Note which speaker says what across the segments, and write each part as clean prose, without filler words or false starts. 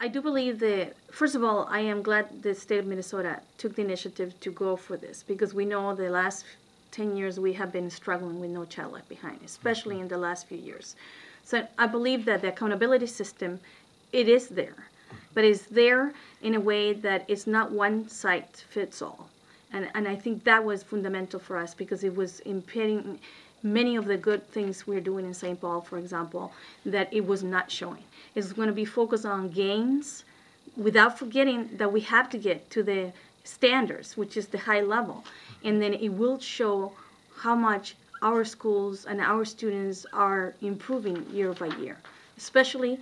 Speaker 1: I do believe that, first of all, I am glad the state of Minnesota took the initiative to go for this, because we know the last 10 years we have been struggling with No Child Left Behind, especially in the last few years. So I believe that the accountability system, it is there, but it's there in a way that it's not one size fits all. And I think that was fundamental for us, because it was impeding many of the good things we're doing in St. Paul, for example, that it was not showing. It's going to be focused on gains without forgetting that we have to get to the standards, which is the high level. And then it will show how much our schools and our students are improving year by year. Especially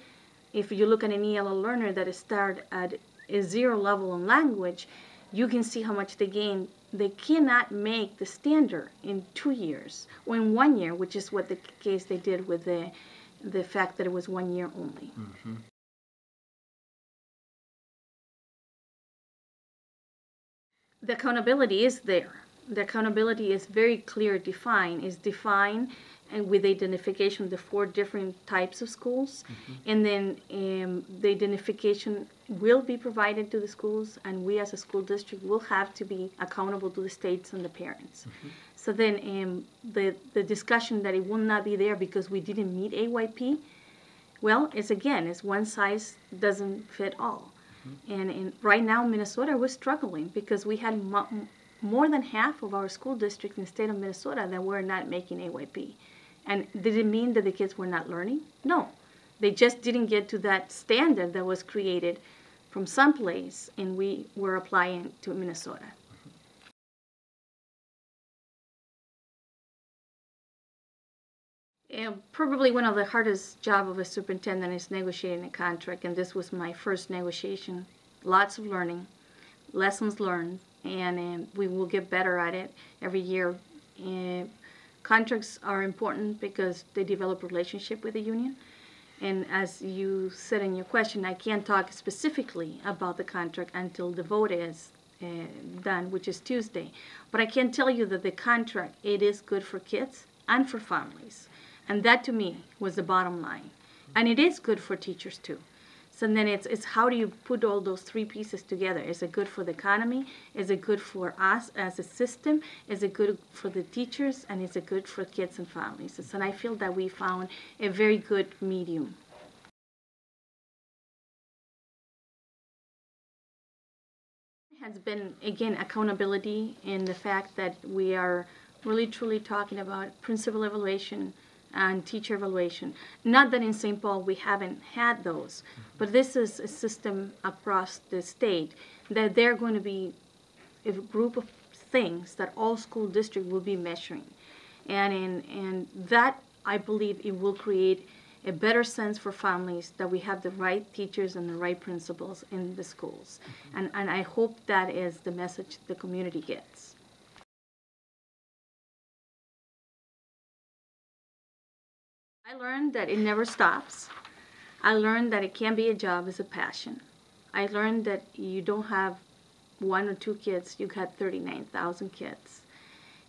Speaker 1: if you look at an ELL learner that starts at a 0 level in language, you can see how much they gain. They cannot make the standard in 2 years or in 1 year, which is what the case they did with the fact that it was 1 year only.
Speaker 2: Mm-hmm.
Speaker 1: The accountability is there. The accountability is very clear, defined and with identification of the 4 different types of schools.
Speaker 2: Mm-hmm.
Speaker 1: And then the identification will be provided to the schools, and we as a school district will have to be accountable to the states and the parents.
Speaker 2: Mm-hmm.
Speaker 1: So then the discussion that it will not be there because we didn't meet AYP, well, it's one size doesn't fit all. Mm-hmm. And right now Minnesota was struggling because we had more than half of our school districts in the state of Minnesota that were not making AYP. And did it mean that the kids were not learning? No. They just didn't get to that standard that was created from someplace, and we were applying to Minnesota. Probably one of the hardest jobs of a superintendent is negotiating a contract, and this was my first negotiation. Lots of learning, lessons learned, and we will get better at it every year. Contracts are important because they develop a relationship with the union. And as you said in your question, I can't talk specifically about the contract until the vote is done, which is Tuesday. But I can tell you that the contract, it is good for kids and for families. And that to me was the bottom line. And it is good for teachers too. So then it's how do you put all those 3 pieces together? Is it good for the economy? Is it good for us as a system? Is it good for the teachers? And is it good for kids and families? And I feel that we found a very good medium. It has been, again, accountability in the fact that we are really truly talking about principal evaluation and teacher evaluation. Not that in St. Paul we haven't had those, but this is a system across the state that they're going to be a group of things that all school districts will be measuring. And that, I believe, it will create a better sense for families that we have the right teachers and the right principals in the schools. And I hope that is the message the community gets. I learned that it never stops. I learned that it can't be a job, it's a passion. I learned that you don't have 1 or 2 kids, you got 39,000 kids.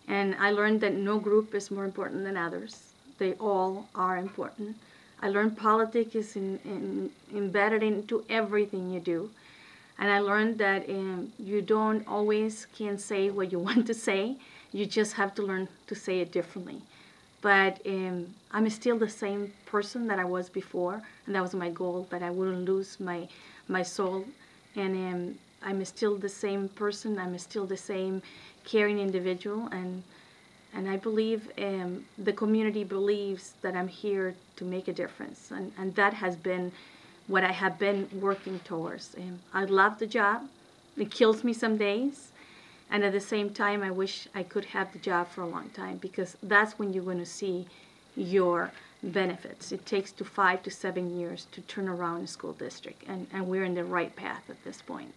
Speaker 1: And I learned that no group is more important than others. They all are important. I learned politics is embedded into everything you do. And I learned that you don't always can say what you want to say. You just have to learn to say it differently. But I'm still the same person that I was before, and that was my goal, that I wouldn't lose my soul. And I'm still the same person, I'm still the same caring individual, and I believe the community believes that I'm here to make a difference. And that has been what I have been working towards. I love the job. It kills me some days. And at the same time, I wish I could have the job for a long time, because that's when you're going to see your benefits. It takes 5 to 7 years to turn around a school district, and we're in the right path at this point.